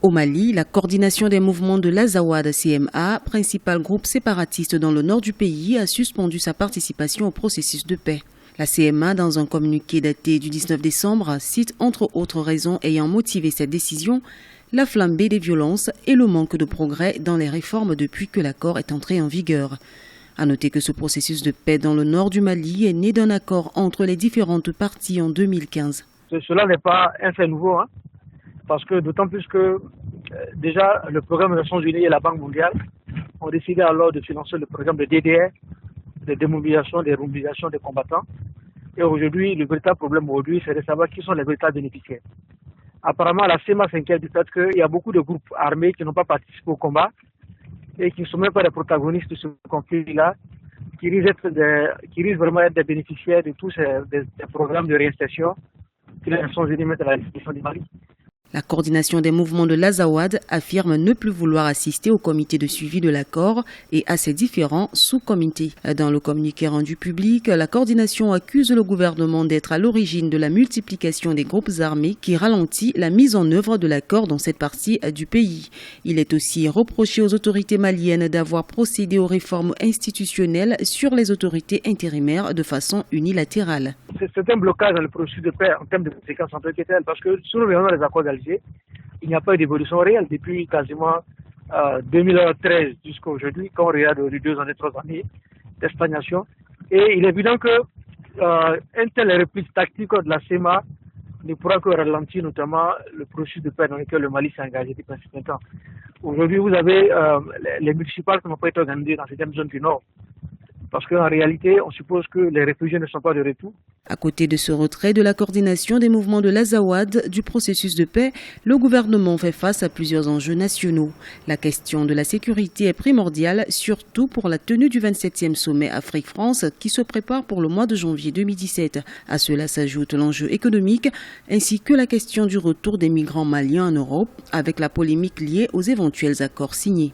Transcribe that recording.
Au Mali, la coordination des mouvements de l'Azawad CMA, principal groupe séparatiste dans le nord du pays, a suspendu sa participation au processus de paix. La CMA, dans un communiqué daté du 19 décembre, cite entre autres raisons ayant motivé cette décision la flambée des violences et le manque de progrès dans les réformes depuis que l'accord est entré en vigueur. À noter que ce processus de paix dans le nord du Mali est né d'un accord entre les différentes parties en 2015. Cela n'est pas un fait nouveau, parce que d'autant plus que déjà le programme des Nations Unies et la Banque mondiale ont décidé alors de financer le programme de DDR, de démobilisation, de remobilisation des combattants. Et aujourd'hui, le véritable problème aujourd'hui, c'est de savoir qui sont les véritables bénéficiaires. Apparemment, la CMA s'inquiète du fait qu'il y a beaucoup de groupes armés qui n'ont pas participé au combat et qui ne sont même pas les protagonistes de ce conflit-là, qui risquent vraiment d'être des bénéficiaires de tous ces programmes de réinsertion que les Nations Unies mettent à la disposition du Mali. La coordination des mouvements de l'Azawad affirme ne plus vouloir assister au comité de suivi de l'accord et à ses différents sous-comités. Dans le communiqué rendu public, la coordination accuse le gouvernement d'être à l'origine de la multiplication des groupes armés qui ralentit la mise en œuvre de l'accord dans cette partie du pays. Il est aussi reproché aux autorités maliennes d'avoir procédé aux réformes institutionnelles sur les autorités intérimaires de façon unilatérale. C'est un blocage dans le processus de paix en termes de conséquences en tant que tel, parce que sur le les accords d'Alger, il n'y a pas d'évolution réelle depuis quasiment 2013 jusqu'à aujourd'hui, quand on regarde les 2 années, 3 années d'estagnation. Et il est évident que un tel réplique tactique de la CMA ne pourra que ralentir notamment le processus de paix dans lequel le Mali s'est engagé depuis 5 ans. Aujourd'hui, vous avez les municipales qui n'ont pas été organisées dans certaines zones du Nord. Parce qu'en réalité, on suppose que les réfugiés ne sont pas de retour. À côté de ce retrait de la coordination des mouvements de l'Azawad du processus de paix, le gouvernement fait face à plusieurs enjeux nationaux. La question de la sécurité est primordiale, surtout pour la tenue du 27e sommet Afrique-France qui se prépare pour le mois de janvier 2017. À cela s'ajoute l'enjeu économique ainsi que la question du retour des migrants maliens en Europe avec la polémique liée aux éventuels accords signés.